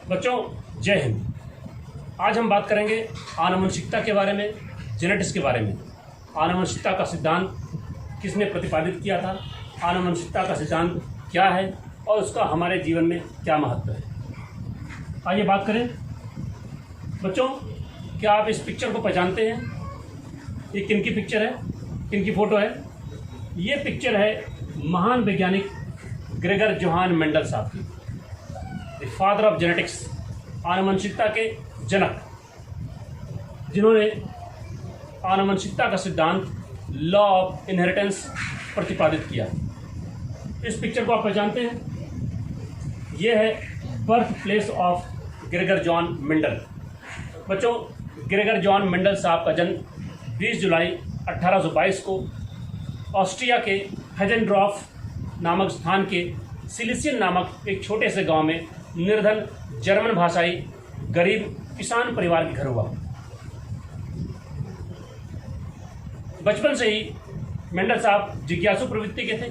बच्चों, जय हिंद। आज हम बात करेंगे आनुवंशिकता के बारे में, जेनेटिक्स के बारे में। आनुवंशिकता का सिद्धांत किसने प्रतिपादित किया था, आनुवंशिकता का सिद्धांत क्या है और उसका हमारे जीवन में क्या महत्व है। आइए बात करें। बच्चों, क्या आप इस पिक्चर को पहचानते हैं? ये किन की पिक्चर है, किन की फ़ोटो है? ये पिक्चर है महान वैज्ञानिक ग्रेगर जोहान मेंडल साहब की, द फादर ऑफ जेनेटिक्स, आनुवंशिकता के जनक, जिन्होंने आनुवंशिकता का सिद्धांत लॉ ऑफ इनहेरिटेंस प्रतिपादित किया। इस पिक्चर को आप पहचानते हैं? यह है birth place of Gregor John Mendel. बच्चों, ग्रेगर जॉन मेंडल साहब का जन्म 20 जुलाई 1822 को ऑस्ट्रिया के हेजेनड्रॉफ नामक स्थान के सिलिसियन नामक एक छोटे से गांव में निर्धन जर्मन भाषाई गरीब किसान परिवार के घर हुआ। बचपन से ही मेंडल साहब जिज्ञासु प्रवृत्ति के थे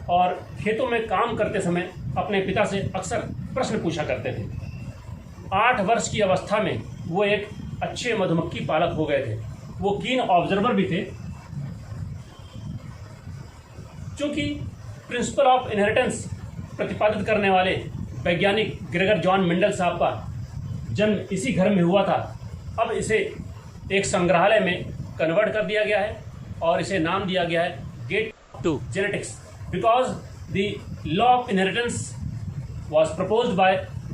और खेतों में काम करते समय अपने पिता से अक्सर प्रश्न पूछा करते थे। 8 वर्ष की अवस्था में वो एक अच्छे मधुमक्खी पालक हो गए थे। वो कीन ऑब्जर्वर भी थे। चूंकि प्रिंसिपल ऑफ इनहेरिटेंस प्रतिपादित करने वाले वैज्ञानिक ग्रेगर जॉन मेंडल साहब का जन्म इसी घर में हुआ था, अब इसे एक संग्रहालय में कन्वर्ट कर दिया गया है और इसे नाम दिया गया है gate to genetics, because the law of inheritance was proposed by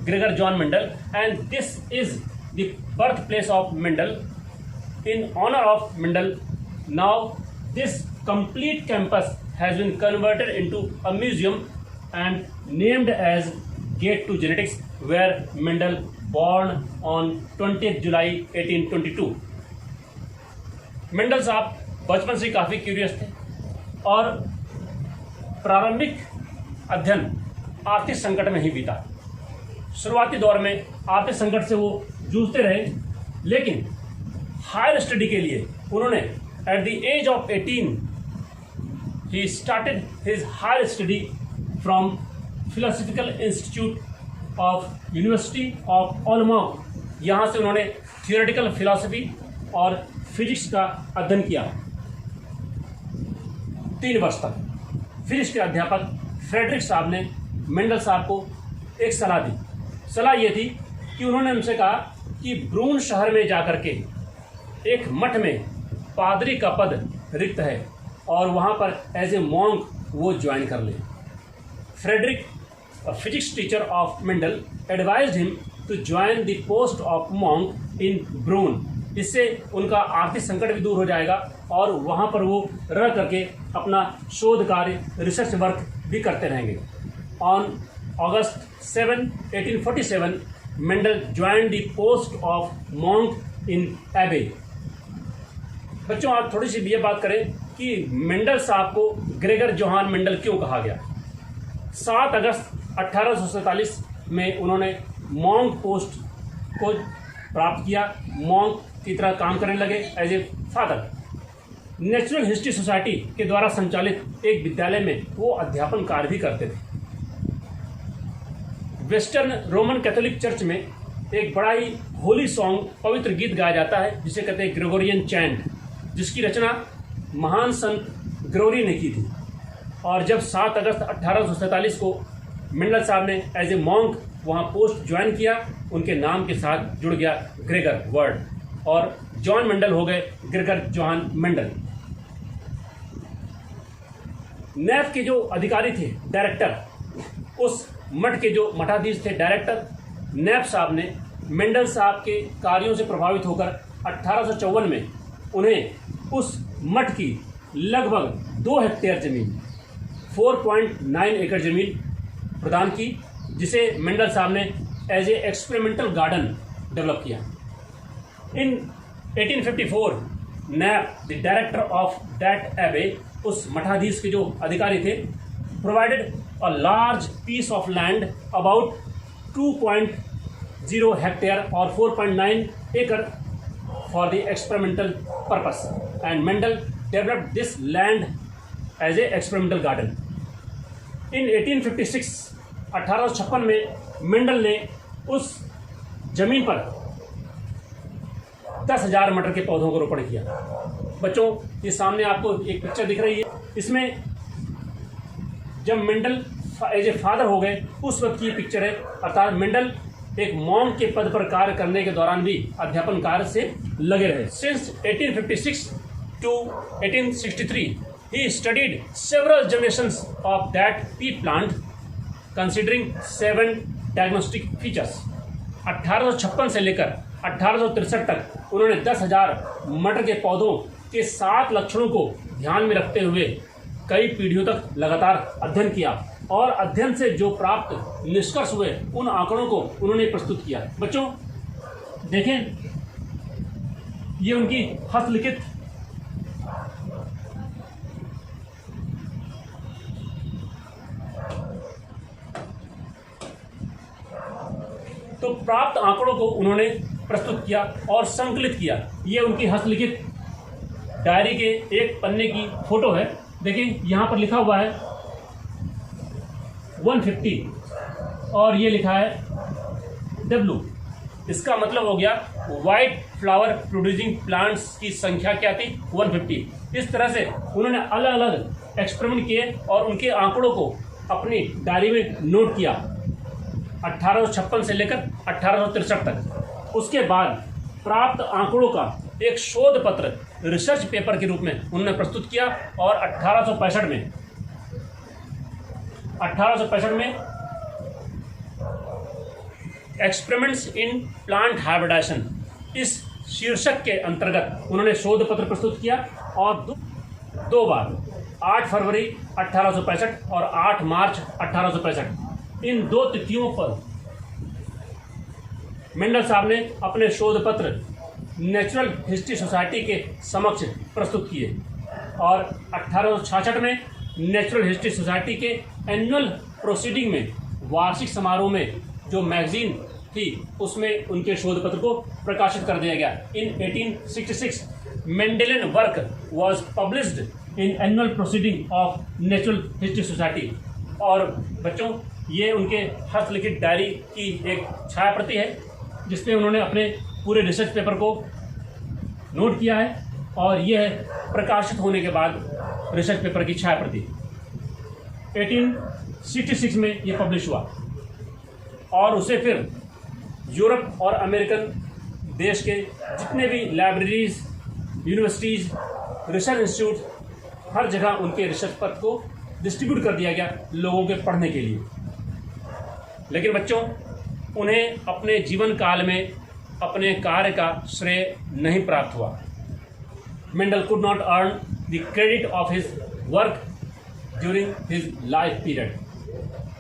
Gregor John Mendel, and this is the birthplace of Mendel. In honor of Mendel, now this complete campus has been converted into a museum and named as Gate to Genetics, where Mendel born on 20th July 1822. Mendel साहब बचपन से काफ़ी curious थे और प्रारंभिक अध्ययन आर्थिक संकट में ही बीता। शुरुआती दौर में आर्थिक संकट से वो जूझते रहे, लेकिन हायर स्टडी के लिए उन्होंने at the age of 18 he started his higher study from philosophical institute of university of Olomouc. यहाँ से उन्होंने थियोरेटिकल फिलॉसफी और फिजिक्स का अध्ययन किया 3 वर्ष तक। फिजिक्स के अध्यापक फ्रेडरिक साहब ने मेंडल साहब को एक सलाह दी। सलाह ये थी कि उन्होंने उनसे कहा कि ब्रून शहर में जाकर के एक मठ में पादरी का पद रिक्त है और वहाँ पर एज ए मॉन्क वो ज्वाइन कर ले। Friedrich, physics teacher of Mendel, advised him to join the post of monk in Brno. इससे उनका आर्थिक संकट भी दूर हो जाएगा और वहाँ पर वो रह करके अपना शोध कार्य, रिसर्च वर्क भी करते रहेंगे। On August 7, 1847, Mendel joined the post of monk in Abbey. बच्चों, आज थोड़ी सी ये बात करें कि मेंडल साहब को ग्रेगर जोहान मेंडल क्यों कहा गया। 7 अगस्त 1847 में उन्होंने मॉन्क पोस्ट को प्राप्त किया। मॉन्क की तरह काम करने लगे as a father. Natural history society के द्वारा संचालित एक विद्यालय में वो अध्यापन कार्य भी करते थे। वेस्टर्न रोमन कैथोलिक चर्च में एक बड़ा ही होली सॉन्ग, पवित्र गीत गाया जाता है जिसे कहते हैं ग्रेगोरियन चैंट, जिसकी रचना महान संत ग्रेगोरी ने की थी। और जब 7 अगस्त 1847 को मेंडल साहब ने एज ए मॉन्क वहाँ पोस्ट ज्वाइन किया, उनके नाम के साथ जुड़ गया ग्रेगर वर्ड और जॉन मेंडल हो गए ग्रेगर जोहान मेंडल। नैफ के जो अधिकारी थे, डायरेक्टर, उस मठ के जो मठाधीश थे, डायरेक्टर नैफ साहब ने मेंडल साहब के कार्यों से प्रभावित होकर 1854 में उन्हें उस मठ की लगभग 2 हेक्टेयर जमीन, 4.9 एकड़ जमीन प्रदान की, जिसे मेंडल साहब ने as a experimental garden develop किया। In 1854 Napp, the director of that abbey, उस मठाधीश के जो अधिकारी थे, provided a large piece of land about 2.0 hectare or 4.9 acre for the experimental purpose, and Mendel developed this land as a experimental garden. In 1856 1856 में Mendel ने उस जमीन पर 10,000 मटर के पौधों का रोपण किया। बच्चों, ये सामने आपको एक पिक्चर दिख रही है। इसमें जब मेंडल एज ए फादर हो गए उस वक्त की ये पिक्चर है, अर्थात मेंडल एक मॉन्क के पद पर कार्य करने के दौरान भी अध्यापन कार्य से लगे रहे। Since 1856 to 1863 he studied several generations of that pea plant considering 7 diagnostic features। 1856 से लेकर 1863 तक उन्होंने 10,000 मटर के पौधों के 7 लक्षणों को ध्यान में रखते हुए कई पीढ़ियों तक लगातार अध्ययन किया और अध्ययन से जो प्राप्त निष्कर्ष हुए उन आंकड़ों को उन्होंने प्रस्तुत किया। बच्चों देखें, ये उनकी हस्तलिखित तो प्राप्त आंकड़ों को उन्होंने प्रस्तुत किया और संकलित किया। ये उनकी हस्तलिखित डायरी के एक पन्ने की फोटो है। देखिए यहाँ पर लिखा हुआ है 150 और ये लिखा है W। इसका मतलब हो गया वाइट फ्लावर प्रोड्यूसिंग प्लांट्स की संख्या क्या थी, 150। इस तरह से उन्होंने अलग अलग एक्सपेरिमेंट किए और उनके आंकड़ों को अपनी डायरी में नोट किया 1856 से लेकर 1863 तक। उसके बाद प्राप्त आंकड़ों का एक शोध पत्र रिसर्च पेपर के रूप में उन्होंने प्रस्तुत किया और 1865 में एक्सपेरिमेंट्स इन प्लांट हाइब्रिडाइजेशन इस शीर्षक के अंतर्गत उन्होंने शोध पत्र प्रस्तुत किया और दो बार 8 फरवरी 1865 और 8 मार्च 1865 इन 2 तिथियों पर मेंडल साहब ने अपने शोध पत्र नेचुरल हिस्ट्री सोसाइटी के समक्ष प्रस्तुत किए और 1866 में नेचुरल हिस्ट्री सोसाइटी के एनुअल प्रोसीडिंग में वार्षिक समारोह में जो मैगजीन थी उसमें उनके शोध पत्र को प्रकाशित कर दिया गया। इन 1866 Mendelian work was published in annual proceeding of natural history society. और बच्चों, ये उनके हस्तलिखित डायरी की एक छाया प्रति है जिसमें उन्होंने अपने पूरे रिसर्च पेपर को नोट किया है और यह प्रकाशित होने के बाद रिसर्च पेपर की छाया प्रति 1866 में यह पब्लिश हुआ और उसे फिर यूरोप और अमेरिकन देश के जितने भी लाइब्रेरीज, यूनिवर्सिटीज़, रिसर्च इंस्टीट्यूट, हर जगह उनके रिसर्च पत्र को डिस्ट्रीब्यूट कर दिया गया लोगों के पढ़ने के लिए। लेकिन बच्चों, उन्हें अपने जीवन काल में अपने कार्य का श्रेय नहीं प्राप्त हुआ। Mendel could not earn the credit of his work during his life period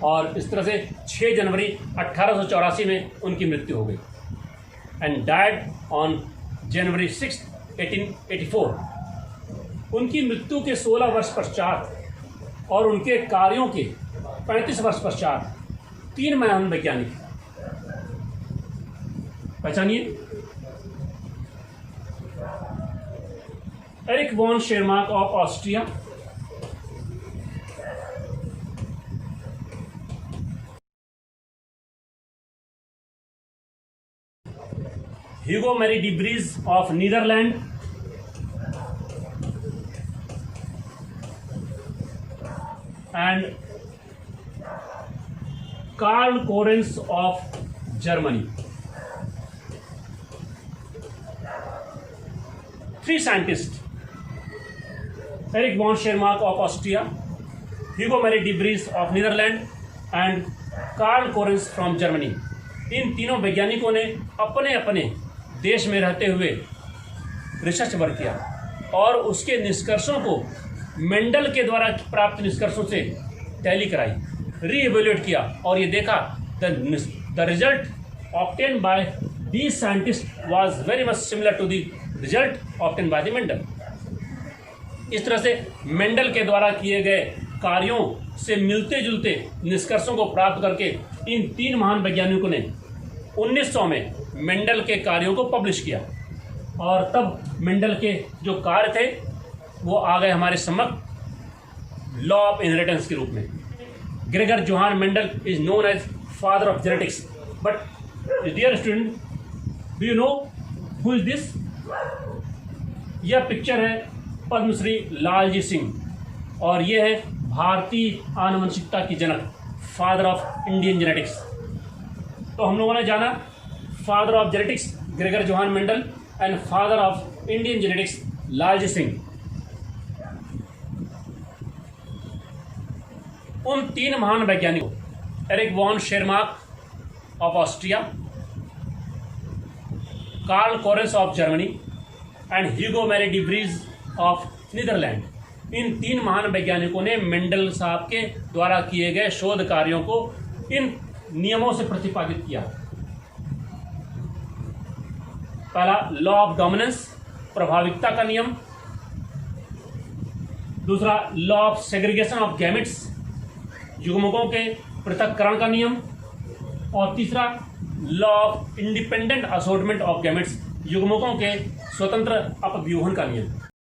और इस तरह से 6 जनवरी 1884 में उनकी मृत्यु हो गई एंड डाइड ऑन जनवरी 6, 1884। उनकी मृत्यु के 16 वर्ष पश्चात और उनके कार्यों के 35 वर्ष पश्चात 3 महान वैज्ञानिक पहचानिए। Erich von Tschermak of Austria, Hugo Marie de Vries of Netherland, and Carl Correns of Germany. 3 scientist, Erich von Tschermak of Austria, Hugo Marie de Vries of Netherland and Carl Correns from Germany. इन तीनों वैज्ञानिकों ने अपने अपने देश में रहते हुए रिसर्च वर्क किया और उसके निष्कर्षों को मेंडल के द्वारा प्राप्त निष्कर्षों से टैली कराई, रीइवेल्युएट किया और ये देखा the result obtained by these scientist was very much similar to the result obtained by the Mendel. इस तरह से मेंडल के द्वारा किए गए कार्यों से मिलते जुलते निष्कर्षों को प्राप्त करके इन 3 महान वैज्ञानिकों ने 1900 में मेंडल के कार्यों को पब्लिश किया और तब मेंडल के जो कार्य थे वो आ गए हमारे समक्ष लॉ ऑफ इनहेरिटेंस के रूप में। Gregor Johann Mendel is known as father of genetics, but dear student, do you know who is this? यह पिक्चर है पद्मश्री लालजी सिंह और यह है भारतीय आनुवंशिकता की जनक, फादर ऑफ इंडियन जेनेटिक्स। तो हम लोगों ने जाना father of genetics Gregor Johann Mendel and father of Indian genetics Lalji Singh. उन तीन महान वैज्ञानिकों Erich von Tschermak of Austria, Carl Correns of Germany and Hugo Marie de Vries of Netherland, इन तीन महान वैज्ञानिकों ने मेंडल साहब के द्वारा किए गए शोध कार्यों को इन नियमों से प्रतिपादित किया। पहला लॉ ऑफ डोमिनेंस, प्रभाविकता का नियम। दूसरा law of segregation of gametes, युग्मकों के पृथक्करण का नियम। और तीसरा law of independent assortment of gametes, युग्मकों के स्वतंत्र अपव्यूहन का नियम।